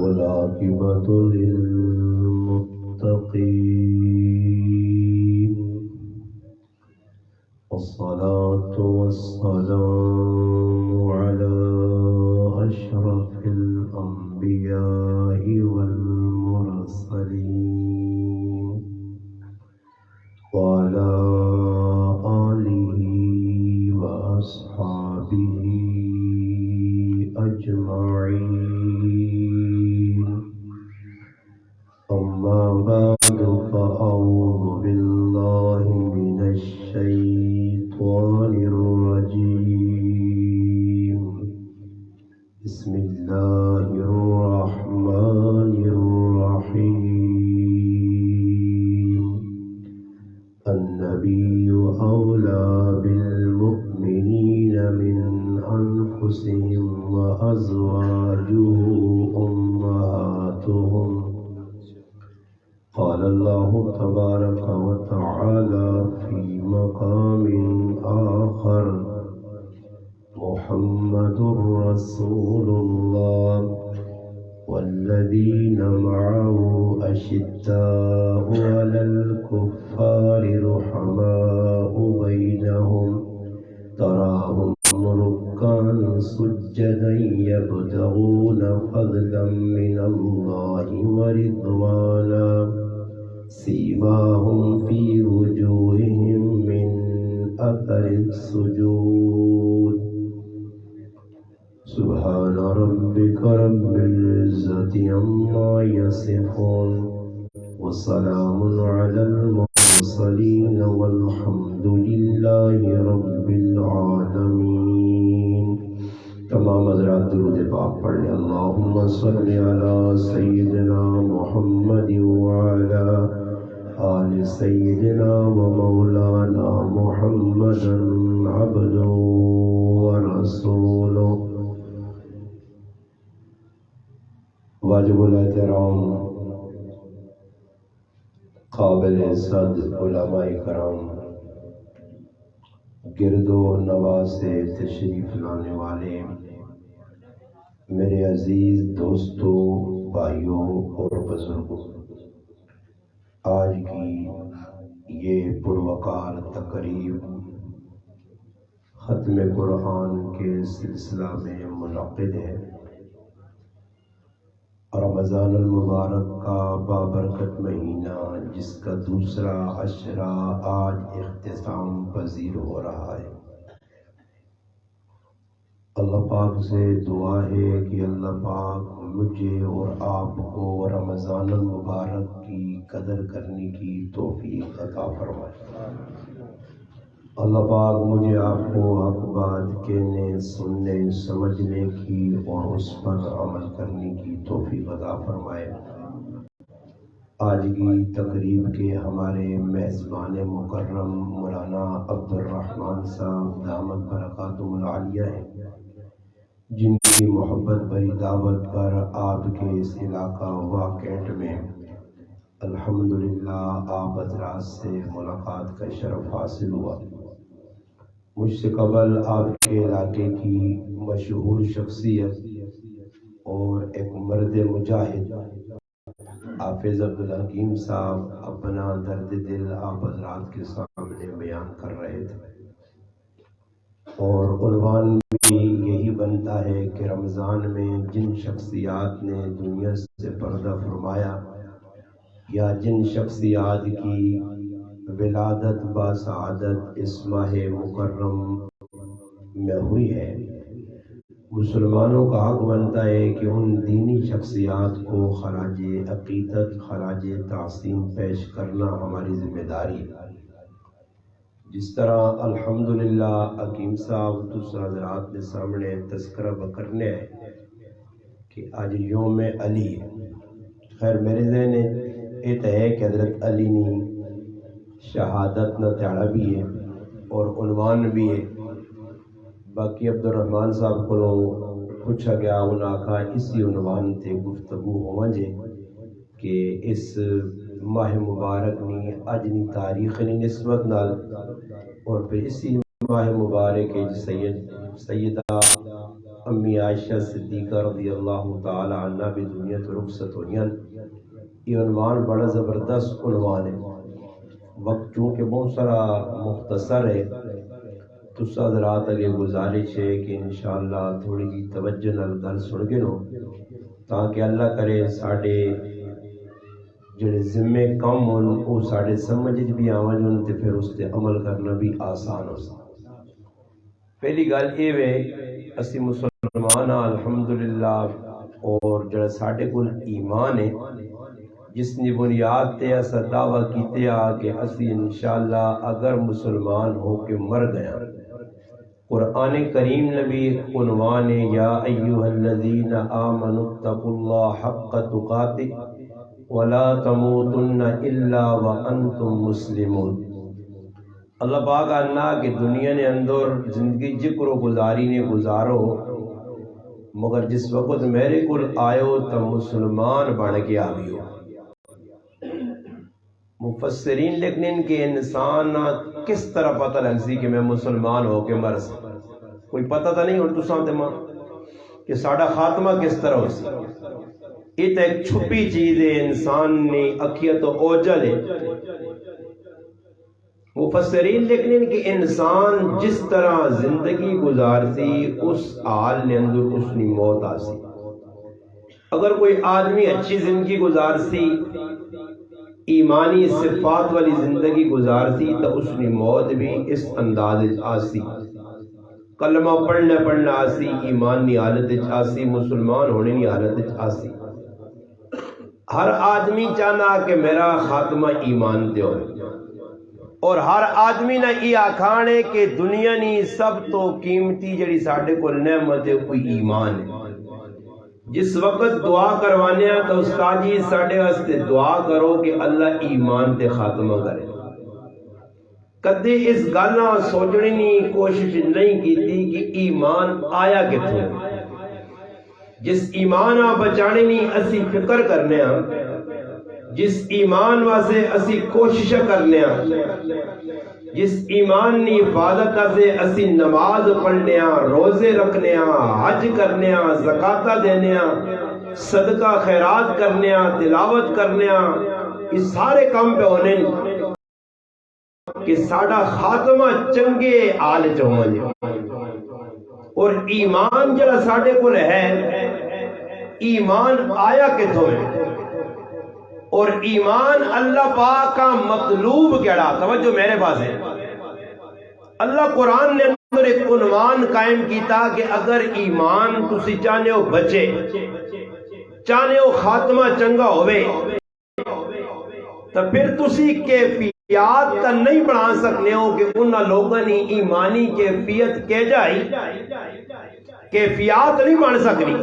والعاقبة للمتقين والصلاة والسلام على أشرف الأنبياء والمرسلين وعلى آله وأصحابه أجمعين. أما بعد فأعوذ بالله من الشيطان الرجيم. بسم الله الرحمن الرحيم. النبي أولى بالمؤمنين من أنفسهم وأزواجه أمهاتهم. قال الله تبارك وتعالى في مقام آخر: محمد رسول الله والذين معه أشداء على الكفار رحماء بينهم تراهم ركعا سجدا يبتغون فضلا من الله ورضوانا سيماهم في وجوههم من أثر السجود. سبحان ربك رب العزة عما يصفون وسلام على المرسلين والحمد لله رب العالمين. تمام حضرات درود پاک پڑھ لیں. اللہم صل علی سیدنا محمد وعلی آل سیدنا ومولانا محمد عبدہ ورسولہ. واجب الاحترام قابل عزت علماء کرام، گرد و نواح سے تشریف لانے والے میرے عزیز دوستوں، بھائیوں اور بزرگوں، آج کی یہ پروقار تقریب ختم قرآن کے سلسلہ میں منعقد ہے. رمضان المبارک کا بابرکت مہینہ جس کا دوسرا عشرہ آج اختتام پذیر ہو رہا ہے. اللہ پاک سے دعا ہے کہ اللہ پاک مجھے اور آپ کو رمضان المبارک کی قدر کرنے کی توفیق عطا فرمائے. اللہ پاک مجھے آپ کو حق بات کہنے، سننے، سمجھنے کی اور اس پر عمل کرنے کی توفیق عطا فرمائے. آج کی تقریب کے ہمارے میزبان مکرم مولانا عبد الرحمن صاحب دامت برکاتہم العالیہ ہیں، جن کی محبت بھری دعوت پر آپ کے اس علاقہ واکینٹ میں الحمدللہ آپ حضرات سے ملاقات کا شرف حاصل ہوا. مجھ سے قبل آپ کے علاقے کی مشہور شخصیت اور ایک مرد مجاہد حافظ عبدالحکیم صاحب اپنا درد دل آپ حضرات کے سامنے بیان کر رہے تھے، اور عنوان بھی یہی بنتا ہے کہ رمضان میں جن شخصیات نے دنیا سے پردہ فرمایا یا جن شخصیات کی ولادت باسعادت اس ماہ مکرم میں ہوئی ہے، مسلمانوں کا حق بنتا ہے کہ ان دینی شخصیات کو خراج عقیدت، خراج تعظیم پیش کرنا ہماری ذمہ داری ہے. جس طرح الحمدللہ حکیم صاحب دوسرا حضرات نے سامنے تذکرہ کرنے ہے کہ آج یوم علی ہے. خیر میرے ذہن یہ تو ہے کہ حضرت علی نے شہادت نہ تیڑا بھی ہے اور عنوان بھی ہے. باقی عبد الرحمن صاحب کو پوچھا گیا، انہاں کہا اسی عنوان تے گفتگو ہوجے کہ اس ماہ مبارک نی اج نی تاریخ نی نسبت نال اور پھر اسی ماہ مبارک سیدہ امی عائشہ صدیقہ رضی اللہ تعالی عنہ بھی دنیا تو رخصت ہوئی ہیں۔ یہ عنوان بڑا زبردست عنوان ہے، وقت چونکہ بہت سارا مختصر ہے تو حضرات اگے گزارش ہے کہ انشاءاللہ تھوڑی جی توجہ نال گل سن کے نو تاکہ اللہ کرے ساڈے جڑے ذمے کم ہون وہ ساڈے سمجھ بھی آون تے پھر اس تے عمل کرنا بھی آسان ہو سکے۔ پہلی گل یہ ہے اسی مسلمان ہاں الحمدللہ، اور جڑا ساڈے کول ایمان ہے جس نے بنیاد تے اسا دعویٰ کیتے آ کہ اسی انشاءاللہ اگر مسلمان ہو کے مر گیا، قرآن کریم نبی عنوان یا ایھا الذین آمنوا اتقوا اللہ حق تقاتہ ولا تموتن الا وانتم مسلمون۔ اللہ پاک اللہ کہ دنیا نے اندر زندگی ذکر و گزاری نے گزارو، مگر جس وقت میرے کل آئیو تو مسلمان بن کے آئیو۔ مفسرین لکھنے کہ انسان کس طرح پتہ لگ سی کہ میں مسلمان ہو کے مر سی، کوئی پتہ تو نہیں اور تو سانتے ماں کہ ساڑھا خاتمہ کس طرح ہو سی۔ یہ تو ایک چھپی چیز ہے، انسان نے اکھیت و اوجل ہے۔ مفسرین لکھنے کہ انسان جس طرح زندگی گزارتی اس حال نے اندر اس نے موت آسی۔ اگر کوئی آدمی اچھی زندگی گزارتی، ایمانی صفات والی زندگی گزارتی تو اس نے موت بھی اس انداز آسی، کلمہ پڑھنا آسی، ایمانی حالت آسی، مسلمان ہونے کی حالت آسی۔ ہر آدمی چاہنا کہ میرا خاتمہ ایمان تے ہوئے، اور ہر آدمی نے یہ آکھانے کہ دنیا نی سب تو قیمتی جڑی ساڈے کو نعمت ہے کوئی ایمان ہے۔ جس وقت دعا کروانے ہیں تو استاد جی ساڈے واسطے دعا کرو کہ اللہ ایمان تے خاتمہ کرے۔ کدے اس گل نہ سوچنے کی کوشش نہیں کی کہ ایمان آیا کتوں، جس ایمان آ بچانے نی اسی فکر کرنے ہاں، جس ایمان واسطے اسی کوشش کرنے ہاں، جس ایمان نی حفاظت سے اسی نماز پڑھنے ہاں، روزے رکھنے ہاں، حج کرنے ہاں، زکاتہ دینے ہاں، صدقہ خیرات کرنے ہاں، تلاوت کرنے ہاں، یہ سارے کام پہ ہونے کہ ساڑا خاتمہ چنگے آل چاہوں جے۔ اور ایمان جڑا ساڑے کو ہے، ایمان آیا کتوں ہے، اور ایمان اللہ پاک کا مطلوب کیڑا، توجہ میرے پاس ہے۔ اللہ قرآن نے اندر ایک عنوان قائم کیتا کہ اگر ایمان تسی چاہنے ہو بچے، چاہنے ہو خاتمہ چنگا ہوئے، تو پھر تسی کیفیات تا نہیں بنا سکنے ہو کہ انہاں لوگوں نے ایمانی کیفیت کہہ جائی، کیفیات نہیں بن سکنی،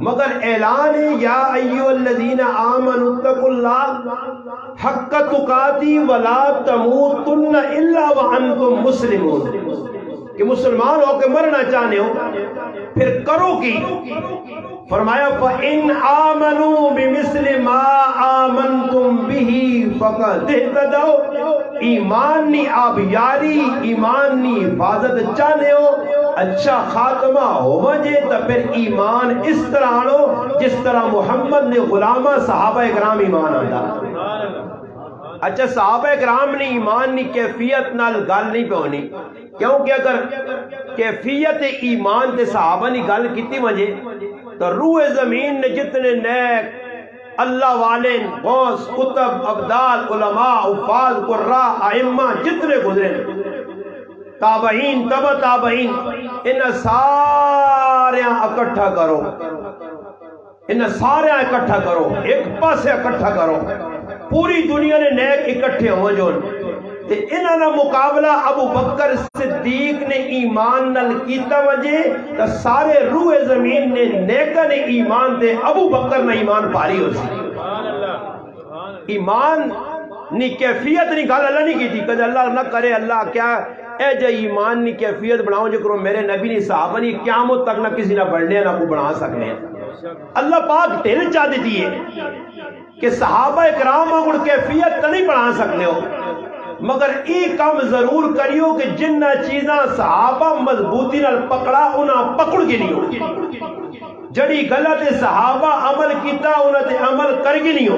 مگر اعلان ہے یا ایھا الذین آمنوا اتقوا اللہ حق تقاتہ ولا تموتن الا وانتم مسلمون، کہ مسلمان ہو کے مرنا چاہنے ہو پھر کرو کی؟ فرمایا فَإِنْ آمَنُوا بِمِثْلِ مَا آمَنْتُمْ بِهِ فَقَدْ اهْتَدَوْا۔ ایمان نی آبیاری، ایمان نی حفاظت چاہنے ہو، اچھا خاتمہ ہو وجے تو پھر ایمان اس طرح آنو جس طرح محمد نے غلامہ صحابہ اکرام ایمان آندا۔ اچھا صحابہ اکرام نے ایمان نی کیفیت نال گل نہیں پہ ہونی، کیونکہ اگر کیفیت ایمان تے صحابہ نی گل کیتی وجے تو روح زمین نے جتنے نیک اللہ والے غوث کتب ابدال علماء حفاظ قراء ائمہ جتنے گزرے تابعین تبع تابعین، ان سارے اکٹھا کرو، ان سارے اکٹھا کرو، ایک پاسے اکٹھا کرو، پوری دنیا نے نیک اکٹھے ہو جو تے انہاں دا مقابلہ ابو بکر صدیق نے ایمان نال کیتا وجے تا سارے روح زمین نے نیکاں نے ایمان تے ابو بکر نے ایمان پاری ہو سی۔ ایمان نی کیفیت نی گل اللہ نہیں کیتی، کدے اللہ نہ کرے اللہ کیا اے جے ایمان نی کیفیت بناؤ جو کرو میرے نبی نے صحابہ نے قیامت تک نہ کسی نہ بڑھنے نہ کو بنا سکنے۔ اللہ پاک دل چاہ دیتی ہے کہ صحابہ اکرام اگر کیفیت نہیں بنا سکنے ہو، مگر ای کام ضرور کریو کہ جنہ چیزاں صحابہ مضبوطی نال پکڑا انہاں پکڑ کے لیو، جڑی غلط صحابہ عمل کیتا انہاں تے عمل کر کے لیو۔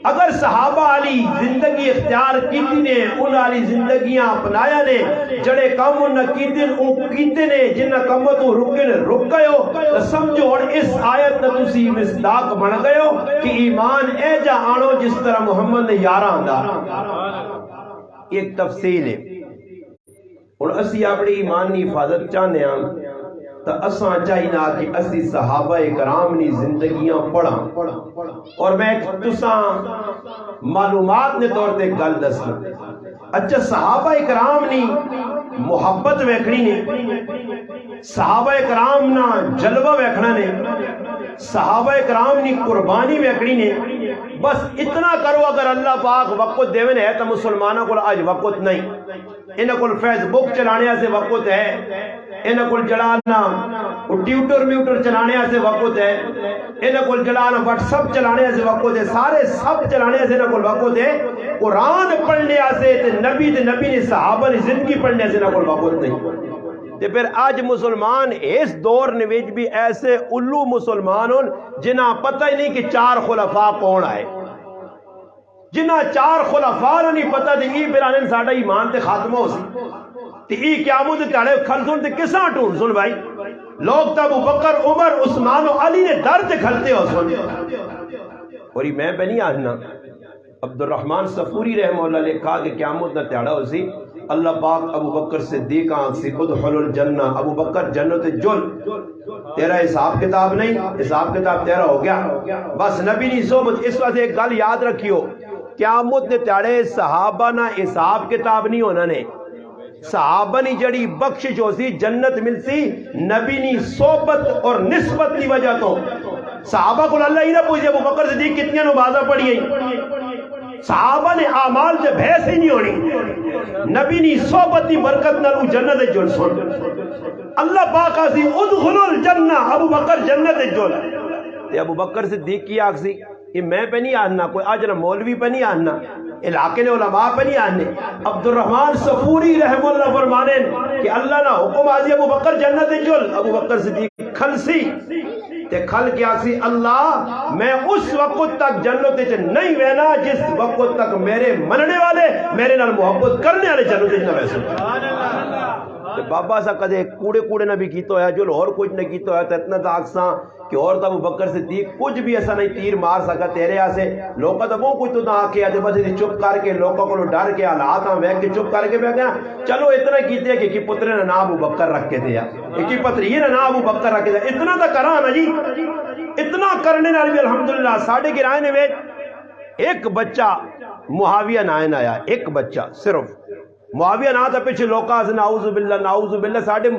اگر صحابہ علی زندگی اختیار کیتی نے، انہاں علی زندگیاں اپنایا نے، جڑے کام انہاں کیتے نے، جنہ کاموں تو رکے نے رک گئے ہو، تو سمجھو اور اس آیت نہ تسی مصداق بن گئے ہو کہ ایمان اے جا آنو جس طرح محمد نے یارہ آندا۔ ایک تفصیل ہے، اور اسی اپنی ایمان کی حفاظت چاہنے ہیں تو اساں چاہینا کہ اسی صحابہ کرام نی زندگیاں پڑھاں، اور میں تساں معلومات نے طور تے گل دسنا۔ اچھا صحابہ کرام نی محبت ویکھنی نے، صحابہ کرام نا جلوہ ویکھنا نے، صحابہ کرام نی قربانی ویکھنی نے۔ بس اتنا کرو، اگر اللہ پاک وقت دیوے ہے تو مسلمانوں کو آج وقت نہیں، انہاں کو فیس بک چلانے سے وقت ہے، انہاں کو جڑانا ٹیوٹر میوٹر چلانے سے وقت ہے، انہاں کو جڑانا واٹس ایپ چلانے سے وقت ہے، سارے سب چلانے سے انہاں کو وقت ہے۔ قرآن پڑھنے سے تے نبی نے صحابہ نے زندگی پڑھنے سے انہاں کو وقت نہیں۔ تے پھر آج مسلمان اس دور نویج بھی ایسے الو مسلمان ہوں جنہاں پتہ ہی نہیں کہ چار خلفاء کون آئے، جنہاں چار خلفاء نہیں پتہ تے ای پھر آنے ساڑھا ایمان تے خاتمہ ہو سی تے ای قیامت تاڑے کھلسون تے کساں ٹون سن بھائی، لوگ تا ابو بکر عمر عثمان و علی نے در تے کھلتے ہو سن۔ اور یہ میں پہ نہیں آجنا، عبد الرحمن صفوری رحمہ اللہ نے کہا کہ قیامت نہ تیڑا ہو سی، اللہ پاک ابو بکر صدیق آنکھ سی ادخل الجنہ، ابو بکر جنت جل، تیرا حساب کتاب نہیں، حساب کتاب تیرا ہو گیا بس نبی نہیں صحبت۔ اس وقت ایک گل یاد رکھیو، قیامت نے تیڑے صحابہ نہ حساب کتاب نہیں ہونا نے، صحابہ نی جڑی بخشش ہو سی جنت مل سی نبی نی صحبت اور نسبت کی وجہ تو۔ صحابہ کو اللہ ہی نہ پوچھے ابو بکر صدیق کتنی نمازہ پڑھی ہیں، صحابہ نے اعمال سے بحث ہی نہیں ہونی، نبی نی صحبت کی برکت نہ جنت جل سن۔ اللہ پاک آسی ادخلوا الجنہ، ابو بکر جنت جل۔ تے ابو بکر صدیق کی آگ سی یہ میں پہ نہیں آنا، کوئی آجنا مولوی پہ نہیں آنا، علاقے نے علماء پہ نہیں آنے۔ عبد الرحمن صفوری رحمہ اللہ فرمانے کہ اللہ نہ حکم آزی ابو بکر جنت جل، ابو بکر صدیق کھل سی تے کھل کیا سی اللہ میں اس وقت تک جنت نہیں وینا جس وقت تک میرے مننے والے میرے نال محبت کرنے والے جنت نہ ویسے۔ بابا سا کدے کوڑے نہ بھی کیتا ہویا جو اور کچھ نہ کیتا ہویا تو اتنا تاک سا کہ اور تا ابو بکر صدیق کچھ بھی ایسا نہیں تیر مار سکا تیرے آسے لوگا تا وہ کچھ تو نہ آکے آتے بس چپ کر کے لوگوں کو ڈر کے حالات ہاں ویک کے چپ کر کے بیٹھ گیا۔ چلو اتنا کیتے ہیں کہ کی پترے نے نام ابو بکر رکھ کے دیا، کی پتری نے نام ابو بکر رکھ کے دیا، اتنا تا کرا نا جی، اتنا کرنے نال بھی الحمدللہ ساڑھے گرائے نے ایک بچہ معاویہ نائن آیا، ایک بچہ صرف معاویہ نہ تھا پیچھے لوکا سے نعوذ باللہ ساڑھے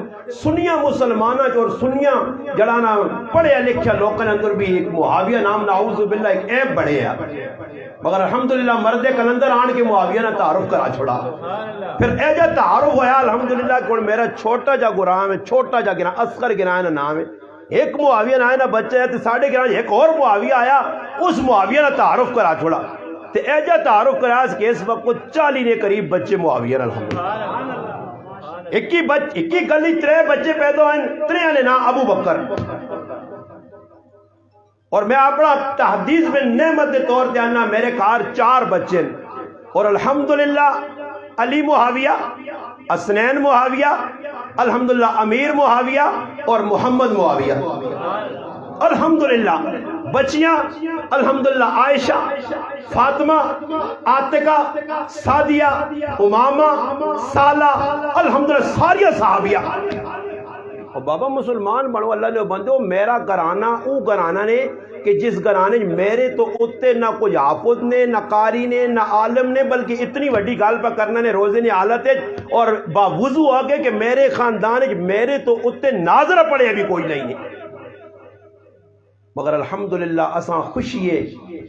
سنیاں مسلمانہ جو اور سنیاں جڑانا پڑھے لکھیا لوکا نے اندر بھی ایک معاویہ نام نعوذ باللہ ایک عیب بڑھے ہے، مگر الحمدللہ مرد کلندر آن کے معاویہ نے تعارف کرا چھوڑا۔ پھر اے جا تعارف ہویا الحمدللہ کہ میرا چھوٹا جا گرام ہے، چھوٹا جا گرام اصغر گرام ہے نام ہے، ایک معاویہ نہ بچہ ہے تو ساڑھے گرام ایک اور معاویہ آیا، اس معاویہ نے تعارف کرا چھوڑا تے ایجا تعارف کراس کہ اس وقت 40 نے قریب بچے معاویہ الحمدللہ، اکی گلی 3 بچے پیدا ہیں، 3 نے نام ابو بکر۔ اور میں اپنا تحدیث میں نعمت طور دیانا میرے کار 4 بچے اور الحمدللہ علی معاویہ، حسنین معاویہ، الحمدللہ امیر معاویہ اور محمد معاویہ، الحمدللہ بچیاں الحمدللہ عائشہ، فاطمہ، عاتقہ، سعدیہ، امامہ، سالہ، الحمدللہ ساریہ صحابیہ۔ اور بابا مسلمان بڑھو اللہ نے بندو میرا گھرانہ او گھرانہ نے کہ جس گھرانے میرے تو اتے نہ کچھ حافظ نے نہ قاری نے نہ عالم نے بلکہ اتنی وڈی گال پہ کرنا نے روزے نے حالت ہے اور باوضو آگے کہ میرے خاندان میرے تو اتے ناظرہ پڑے ابھی کوئی نہیں ہے، مگر الحمدللہ اساں خوشی ہے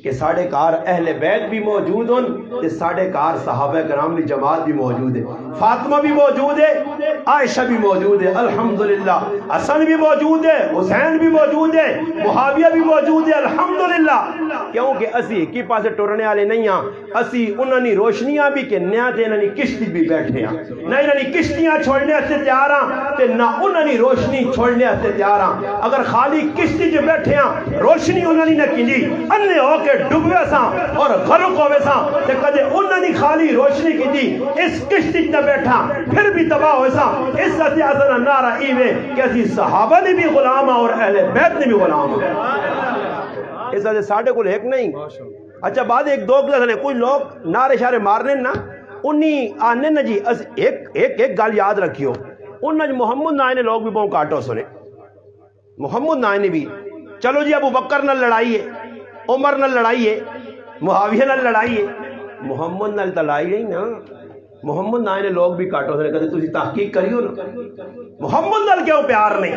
کہ ساڑھے کار اہل بیت بھی موجود ہوں تے ساڑھے کار صحابہ کرام کی جماعت بھی موجود ہے، فاطمہ بھی موجود ہے، عائشہ بھی موجود ہے الحمدللہ، حسن بھی موجود ہے، حسین بھی موجود ہے، معاویہ بھی موجود ہے الحمدللہ، کیونکہ اسی کی پاسے ٹرنے والے نہیں ہاں، اسی انہوں نے روشنیاں بھی کنیا تے انہوں نے کشتی بھی بیٹھے ہاں، نہ انہوں نے کشتیاں چھوڑنے سے تیار ہاں تے نہ انہوں نے روشنی چھوڑنے سے تیار ہاں۔ اگر خالی کشتی جو بیٹھے ہاں روشنی انہوں نے نہ کی انے ہو کے ڈوبے ساں اور غرق ہوئے ساں تے کدے انہوں نے خالی روشنی کی دی اس کشتی نہ بیٹھا پھر بھی تباہ ہوئے ساں۔ اس سے اصلا نعرہ ایوے کہ اسی صحابہ نے بھی غلام اور اہل بیت نے بھی غلام۔ اس سے ساڑھے کو ایک نہیں، اچھا بعد ایک دو نے کوئی لوگ نعرے شارے مارنے نا انہی آنے نا جی ایک گال یاد رکھیو، انہوں محمد نائے نے لوگ بھی بہت کاٹو سنے، محمد نائے نے بھی چلو جی ابو بکر نہ لڑائی ہے، عمر نہ لڑائی ہے، معاویہ نہ لڑائی ہے، محمد نہ لڑائی نہیں نا، محمد نائے نے لوگ بھی کاٹو سنے، کہتے تجھے تحقیق کریو نا محمد نال کیوں پیار نہیں،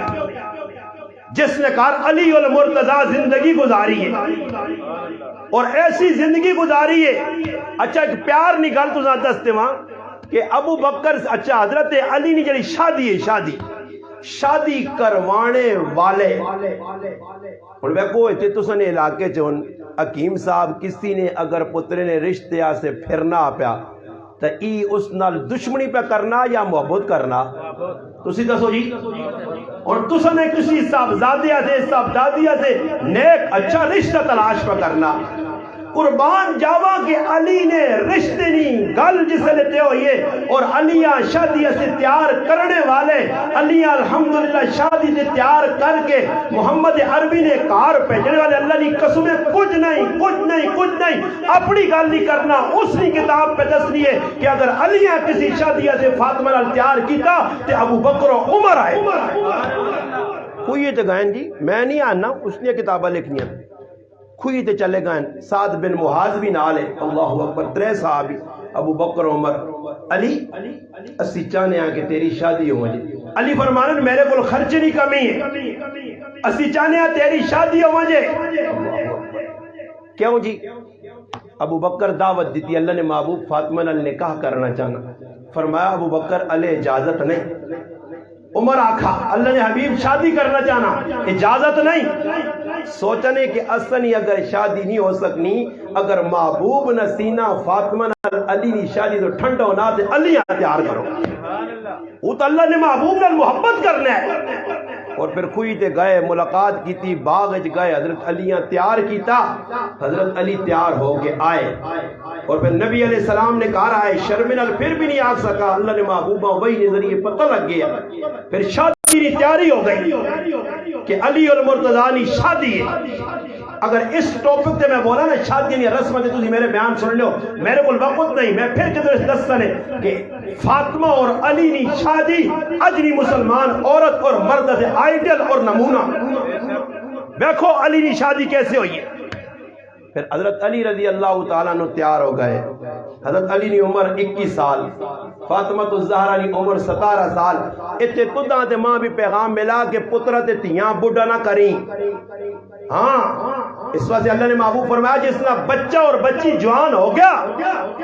جس نے کہا علی المرتضی زندگی گزاری ہے اور ایسی زندگی گزاری ہے۔ اچھا ایک پیار نہیں گل تو دستے وہاں کہ ابو بکر اچھا حضرت علی نے جڑی شادی ہے شادی کروانے والے اور ویکو اتنے تسن علاقے چون حکیم صاحب کسی نے اگر پترے نے رشتے سے پھرنا پیا تو ای اس نال دشمنی پہ کرنا یا محبت کرنا تسی دسو جی، اور تسن نے کسی صاحبزادیہ سے صاحبزادیہ سے نیک اچھا رشتہ تلاش پہ کرنا۔ قربان جاوا کہ علی نے رشتے نہیں گل جس نے تے ہوئی ہے اور علیہ شادی سے تیار کرنے والے علیہ الحمدللہ شادی سے تیار کر کے محمد عربی نے کار بھیجنے والے اللہ کی قسم کچھ نہیں اپنی گل نہیں کرنا، اس نے کتاب پہ دسنی ہے کہ اگر علیہ کسی شادی سے فاطمہ نال تیار کیتا تے ابو بکر و عمر آئے کوئی یہ گائن جی میں نہیں آنا، اس نے کتابیں لکھنی ہیں کھوئی تے چلے گئے سعد بن معاذ بھی نال ہے اللہ اکبر، 3 صحابی ابو بکر عمر علی اسی چاہنے ہیں کہ تیری شادی ہو جائے، علی فرمانے میرے کو خرچ نہیں کمی ہے، اسی چاہنے ہیں تیری شادی ہو جائے، کیوں جی ابو بکر دعوت دیتی اللہ نے محبوب فاطمہ نال نکاح کرنا چاہنا، فرمایا ابو بکر علی اجازت نہیں، عمر آکھا اللہ نے حبیب شادی کرنا چاہنا اجازت نہیں، سوچنے کہ اصلی اگر شادی نہیں ہو سکنی اگر محبوب نہ سینہ فاطمہ نہ علی نی شادی تو ٹھنڈ ہونا تے علی تیار کرو، وہ تو اللہ نے محبوب نال محبت کرنا ہے۔ اور پھر کھوئی تے گئے ملاقات کیتی باغ گئے حضرت علیاں تیار کیتا، حضرت علی تیار ہو کے آئے اور پھر نبی علیہ السلام نے کہا رہا ہے شرمنال پھر بھی نہیں آ سکا، اللہ نے محبوبہ وہی نے ذریعے پتہ لگ گیا، پھر شادی کی تیاری ہو گئی کہ علی المرتضی کی شادی ہے۔ اگر اس ٹاپک تے میں بولا نا شادی نہیں رسم تے تسی میرے بیان سن لو، میرے کو وقت نہیں، میں پھر کدھر دستا نے کہ فاطمہ اور علی کی شادی اجنی مسلمان عورت اور مرد سے آئیڈل اور نمونہ، دیکھو علی کی شادی کیسے ہوئی ہے۔ پھر حضرت علی رضی اللہ تعالیٰ عنہ تیار ہو گئے، حضرت علی نے عمر 21 سال، فاطمہ الزہرا نے عمر 17 سال، اتنے تداں تے ماں بھی پیغام ملا کہ پترہ تے تیاں بڑھا نہ کریں، ہاں اس واسطے اللہ نے محبوب فرمایا جس نے بچہ اور بچی جوان ہو گیا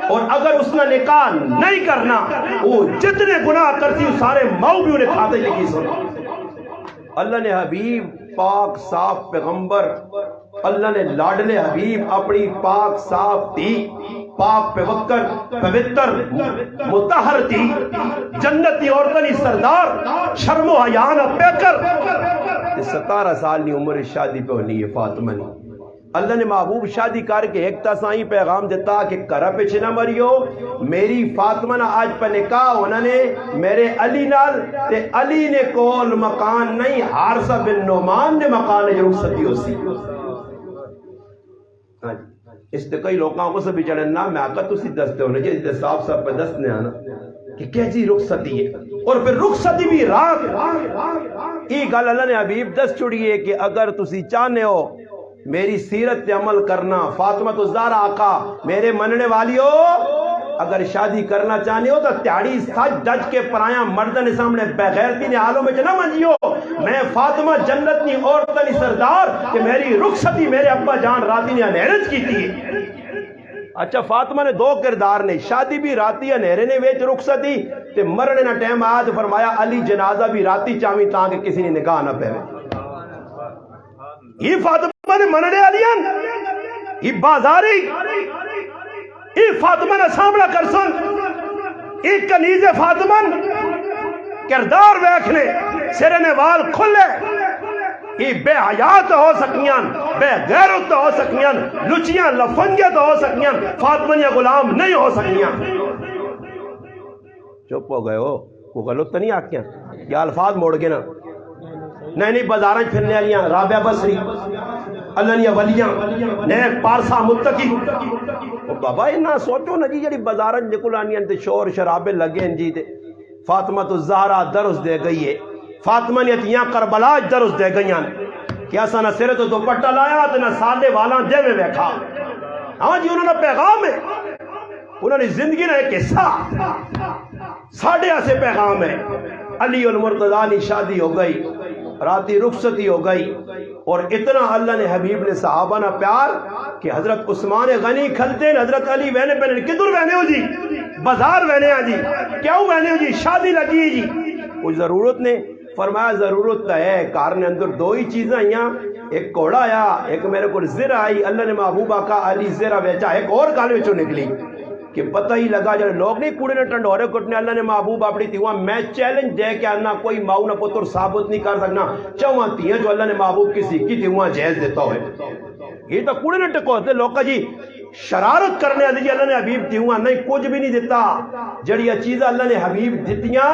اور اگر اس نے نکاح نہیں کرنا وہ جتنے گناہ کرتی سارے ماؤں بھی انہیں کھاتے لکھی سنا۔ اللہ نے حبیب پاک صاف پیغمبر، اللہ نے لاڈلے حبیب اپنی پاک صاف تھی، پاک پیوکر پوتر متحر تھی، جنتی عورتنی سردار شرم و حیا نہ پیکر، 17 سال کی عمر شادی پہ ہونی ہے فاطمہ نے۔ اللہ نے محبوب شادی کر کے ایک تسائیں پیغام دیتا کہ کرا پیچھے نہ مریو، میری فاطمہ نہ آج پہ نکاح ہونا نے میرے علی نال تے علی نے کول مکان نہیں، حارثہ بن نعمان نے مکان نے رخصتی ہو سی۔ اس تے کئی لوگوں کو سے بھی چڑھنا میں آقا تو سی دستے ہونے جیسے صاحب صاحب پہ دسنے آنا کہ کیسی رخصتی ہے، اور پھر رخصتی بھی رات یہ گل اللہ نے حبیب دس چڑی ہے کہ اگر تسی چاہنے ہو میری سیرت پہ عمل کرنا، فاطمہ الزہرا آقا میرے مننے والی ہو، اگر شادی کرنا چاہنے ہو تو تیاری سچ دج کے پرایا مردن سامنے بغیرتی نے حالوں میں نہ منجیو، میں فاطمہ جنت نی عورتنی سردار کہ میری رخصتی میرے ابا جان راضی نے انہرت کی تھی۔ اچھا فاطمہ نے دو کردار نے، شادی بھی راتی انہیرے نے ویچ رخصتی تے مرنے نہ ٹائم آیا تو فرمایا علی جنازہ بھی راتی چاویں تاکہ کسی نے نگاہ نہ پہوے. یہ فاطمہ نے مننے والیاں یہ بازاری یہ فاطمہ نے سامنا کر سن یہ کنیز فاطمہ کردار ویکھنے سرے نے وال کھلے یہ بے حیات ہو سکیاں بے غیرت ہو سکیاں لچیاں لفنگیت ہو سکیاں فاطمہ یا غلام نہیں ہو سکیاں. چپ ہو گئے ہو وہ غلط تو نہیں آکیاں یا الفاظ موڑ گے نا نہیں بازاراں پھرنے والیاں رابعہ بصری اللہ نے ولیاں نیک پارسا متقی بابا اتنا سوچو نا جی جڑی بازاراں نکل آنیاں تے شور شرابے لگے ہیں جی تے فاطمہ تو زہرا درس دے گئی ہے فاطمہ نے اتیاں کربلا درس دے گئی ہیں کہ اساں نہ سرے تو دوپٹہ لایا تے نہ سادے والاں دے میں ویکھا. ہاں جی انہوں نے پیغام ہے انہوں نے زندگی نے ایک حصہ ساڑھے ایسے پیغام ہے. علی المرتضیٰ کی شادی ہو گئی راتی رخصتی ہو گئی اور اتنا اللہ نے حبیب نے صحابہ نہ پیار کہ حضرت عثمان غنی کھلتے ہیں حضرت علی وینے پہنے کدھر وینے ہو جی بازار وینے ہاں جی کیوں وینے ہو جی شادی لگی جی کوئی ضرورت نے فرمایا ضرورت تو ہے کار نے اندر دو ہی چیزیں آئیاں ایک کوڑا آیا ایک میرے کو زر آئی اللہ نے محبوبہ کا علی زرہ بیچا ایک اور کالے وچوں نکلی کہ پتہ ہی لگا جب لوگ نہیں کوڑے نے ٹنڈورے کٹنے اللہ نے محبوب اپنی تیواں میں چیلنج دے کہ اللہ کوئی ماؤ نہ پتر ثابت نہیں کر سکنا چواں تیاں جو اللہ نے محبوب کسی کی تیواں جائز دیتا ہوئے یہ تو کوڑے نے ٹکو ہوتے لوگ جی شرارت کرنے والی جی اللہ نے حبیب تیواں نہیں کچھ بھی نہیں دیتا جڑی چیزیں اللہ نے حبیب دیتیاں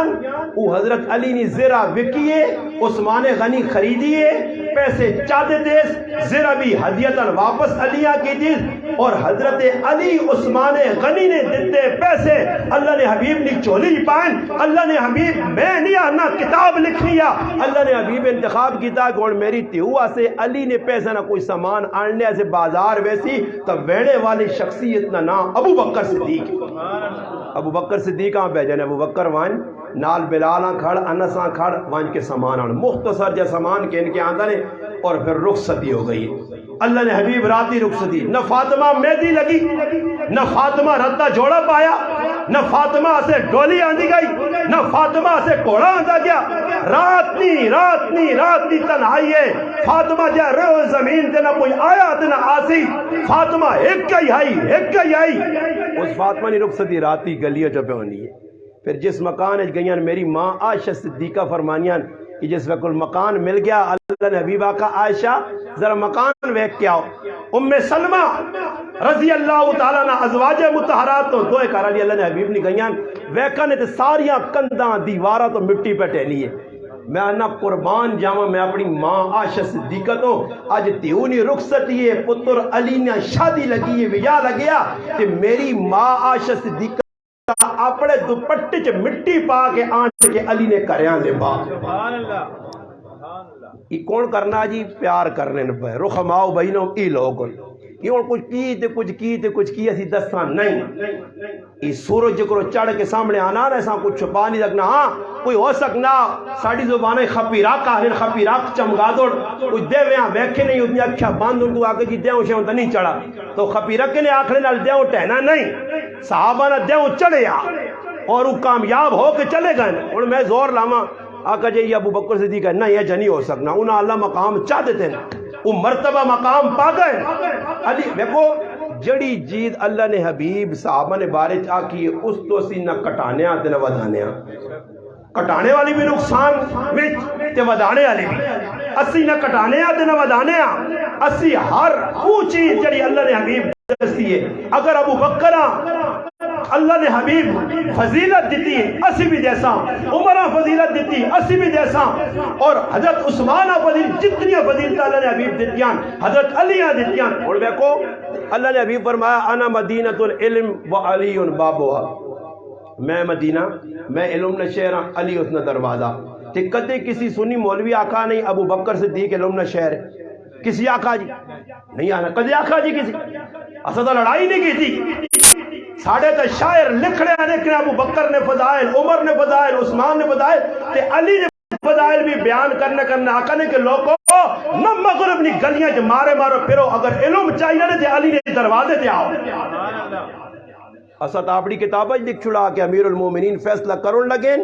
وہ حضرت علی نے زرہ وکیے عثمان غنی خریدیے پیسے چاہتے دیس زرہ بھی ہدیتاً واپس علیہ کی چیز اور حضرت علی عثمان غنی نے دیتے پیسے اللہ نے حبیب نے چولی پائیں اللہ نے حبیب میں نہیں آنا کتاب لکھ لیا اللہ نے حبیب انتخاب کیتا کہ میری تیوہ سے علی نے پیسہ نہ کوئی سامان آننے سے بازار ویسی تو ویڑے والی شخصیت نہ نام ابو بکر صدیق ابو بکر صدیق آن بے جانے ابو بکر وان نال بلالاں کھڑ انساں کھڑ وان کے سامان آن مختصر جا سامان کے ان کے آندھا نے اور پھر رخصتی ہو گئی اللہ نے حبیب راتی رخصتی نہ فاطمہ مہدی لگی نہ فاطمہ رتا جوڑا پایا نہ فاطمہ سے ڈولی آندھی گئی نہ فاطمہ سے کوڑا آندھا گیا رات نی تنہائی ہے فاطمہ جا رہو زمین تے نہ کوئی آیا تے نہ آسی فاطمہ ایک ہی آئی اس فاطمہ نے رخصتی راتی گلیوں چپے ہونی ہے پھر جس مکان گئیاں میری ماں عائشہ صدیقہ فرمانیاں کہ جس وقت مکان مل گیا اللہ نے حبیبہ کا عائشہ ذرا مکان ویک کیا ام سلمہ رضی اللہ تعالیٰ نا ازواج متحرات تو دو ایک علی اللہ نے حبیب نے گئیاں ویکا نے تے ساریاں کنداں دیوارہ تو مٹی پہ ٹہنی ہے میں انا قربان جاواں میں اپنی ماں عائشہ صدیقہ تو آج تیونی رخصتی ہے پتر علی نے شادی لگی ہے ویا لگیا کہ میری ماں عائشہ صدیقہ اپنے دوپٹے چ مٹی پا کے آنٹ کے علی نے کریاں دے با سبحان اللہ یہ کون کرنا جی پیار کرنے پہ رخماؤ بہنوں ای لوگن یہ اور کچھ کی اسی دستاں نہیں یہ سورج جکرو چڑھ کے سامنے آنا ایسا کچھ چھپا نہیں سکنا ہاں کوئی ہو سکنا ساڑی زبانیں خپیراک آہن خپیراک چمگا دوڑ کوئی دیویاں بیکھے نہیں اتنی اکھیا باندھ ان کو آکے جی دیوں شے ہوتا نہیں چڑھا تو خپیرک نے آکھنے نال دیوں ٹہنا نہیں صحابہ نے دیوں چڑھے اور وہ کامیاب ہو کے چلے گئے اور میں زور لاما آقا جی یہ ابو بکر صدیق ہے نہیں یہ جنی ہو سکنا انہاں اللہ مقام چاہتے تھے وہ مرتبہ مقام پا گئے علی دیکھو جڑی جید اللہ نے حبیب صحابہ نے بارے چاہ کی اس تو اسی نہ کٹانے آتے نہ ودانے کٹانے والی بھی نقصان میں تے ودانے والی بھی اسی نہ کٹانے آتے نہ ودانے اسی ہر وہ چیز جڑی اللہ نے حبیب دستی ہے اگر ابو بکر اللہ نے حبیب فضیلت دیتی ہے اسی بھی جیسا عمرہ فضیلت دیتی اسی بھی جیسا اور حضرت عثمانہ فضیلت جتنی فضیلت اللہ نے حبیب دیتیاں حضرت علیہ دیتیاں اور دیکھو اللہ نے حبیب فرمایا انا مدینۃ العلم وعلی بابها میں مدینہ میں علم نہ شہر علی اس نہ دروازہ کہ کدے کسی سنی مولوی آقا نہیں ابو بکر صدیق علم نہ شہر کسی آقا جی نہیں آنا کدے آقا جی کسی اسد لڑائی نہیں کی تھی ساڑھے تا شاعر لکھ رہے ہیں کہ ابو بکر نے فضائل عمر نے فضائل عثمان نے فضائل تے علی نے فضائل بھی بیان کرنے آقا نے کہ لوگوں نہ مغرب نی گلیاں جو مارے مارو پھرو اگر علم چاہیے تے علی نے دروازے تے آؤ اسات اپنی کتاب لکھ چھڑا کہ امیر المومنین فیصلہ کرن لگے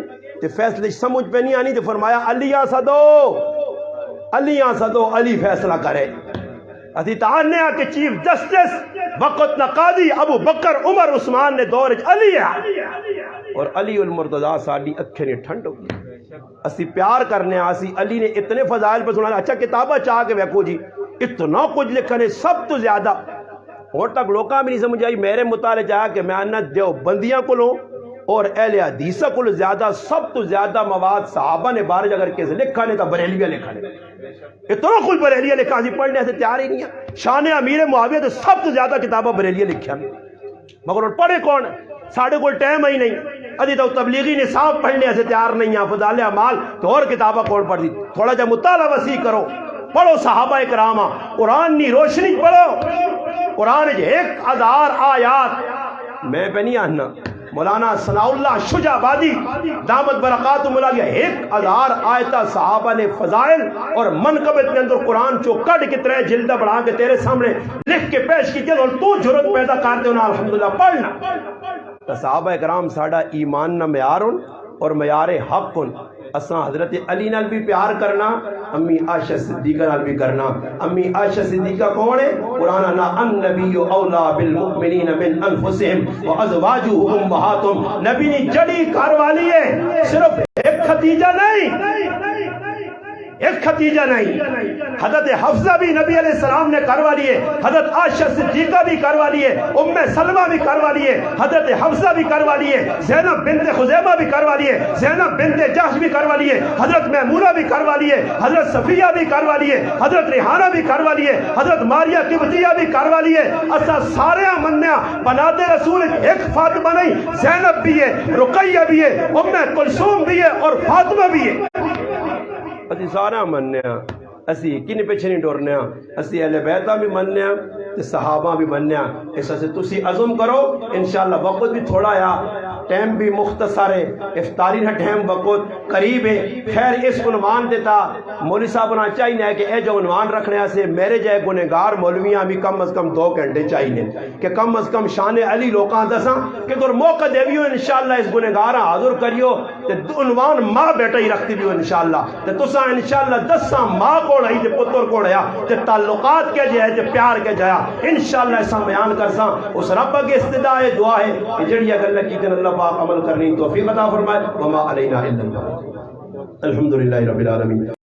تے فیصلے سمجھ پہ نہیں آنی تے فرمایا علی سدو علی فیصلہ کرے. اسی تانے کہ چیف جسٹس وقت نہ قاضی ابو بکر عمر عثمان نے دور علی ہے اور علی المرتضیٰ ساڈی اکھیں نے ٹھنڈ ہو گئی. اسی پیار کرنے اسی علی نے اتنے فضائل پہ سنا. اچھا کتابہ چاہ کے ویکھو جی اتنا کچھ لکھنے سب تو زیادہ اور تک لوکاں بھی نہیں سمجھ آئی. میرے مطالعے چاہا کہ میں آنا دیوبندیاں کو لوں اور اہل حدیثہ کو زیادہ سب تو زیادہ مواد صحابہ نے بارج اگر کس لکھا نے تو بریلیہ لکھا نے اتنا کچھ بریلیہ لکھا سی پڑھنے سے تیار ہی نہیں ہے. شان امیر معاویہ تو سب تو زیادہ کتابہ بریلیہ لکھا مگر پڑھے کون ساڑھے کو ٹائم ہی نہیں. ادھی تو تبلیغی نصاب پڑھنے سے تیار نہیں ہے. فضائل اعمال تو اور کتابہ کون پڑھ دی. تھوڑا جا مطالعہ وسیع کرو پڑھو صحابہ کرامہ قرآن نی روشنی پڑھو. قرآن 1000 آیات میں پہ نہیں آنا. مولانا ثناء اللہ شجاع آبادی دامت برکات مولا 1000 آیتہ صحابہ نے فضائل اور منقبت کے اندر قرآن چو کٹ کے 3 جلدہ بڑھا کے تیرے سامنے لکھ کے پیش کی اور تو جرت پیدا کرتے ہونا الحمدللہ پڑھنا. تو صحابہ کرام ساڑھا ایمان نہ معیار اور معیار حق اساں حضرت علی نال بھی پیار کرنا امی عائشہ صدیقہ نال بھی کرنا. امی عائشہ صدیقہ کون ہے؟ قرآن نا النبی اولا بالمؤمنین من انفسہم وازواجہ امہاتہم. نبی نے جڑی گھر والی ہے صرف ایک خدیجہ نہیں حضرت حفصہ بھی نبی علیہ السلام نے کروا لیے. حضرت عائشہ صدیقہ بھی کروا لیے. ام سلمہ بھی کروا لیے. حضرت حفصہ بھی کروا لیے. زینب بنت خزیمہ بھی کروا لیے. زینب بنت جحش بھی کروا لیے. حضرت میمونہ بھی کروا لیے. حضرت صفیہ بھی کروا لیے. حضرت ریحانہ بھی کروا لیے. حضرت ماریہ قبطیہ بھی کروا لیے. اسا سارے منیا بنات رسول ایک فاطمہ نہیں زینب بھی ہے رقیہ بھی ہے ام کلثوم بھی ہے اور فاطمہ بھی ہے. اسی سارا مننے ہیں اسی کن پیچھے نہیں ڈورنے ہیں. اسی اہل بیتہ بھی مننے ہیں صحابہ بھی مننے ہیں. اس سے تسی عزم کرو انشاءاللہ. وقت بھی تھوڑا ہے ٹائم بھی مختصر ہے. افطاری نہ ٹائم وقت قریب ہے. خیر اس عنوان دیتا مولوی صاحب نہ چاہیے ہے کہ اے جو عنوان رکھنے سے میرے جائے گنہگار مولویاں بھی کم از کم 2 گھنٹے چاہیے کہ کم از کم شان علی لوکاں دساں کہ تر موقع دیویو انشاءاللہ اس گنہگار حاضر کریو تے عنوان ماں بیٹا ہی رکھتی دیو انشاءاللہ. تے تساں انشاءاللہ 10 ماں کوڑ آئی تے پتر کوڑ آیا تے تعلقات کے جائے تے پیار کے جایا انشاءاللہ ایسا بیان کرساں. اس رب کے استدعا دعا ہے کہ جڑی اگر لکی کہ اللہ پاک عمل کرنی توفیق عطا فرمائے. وما علینا الا البلاغ. الحمدللہ رب العالمین.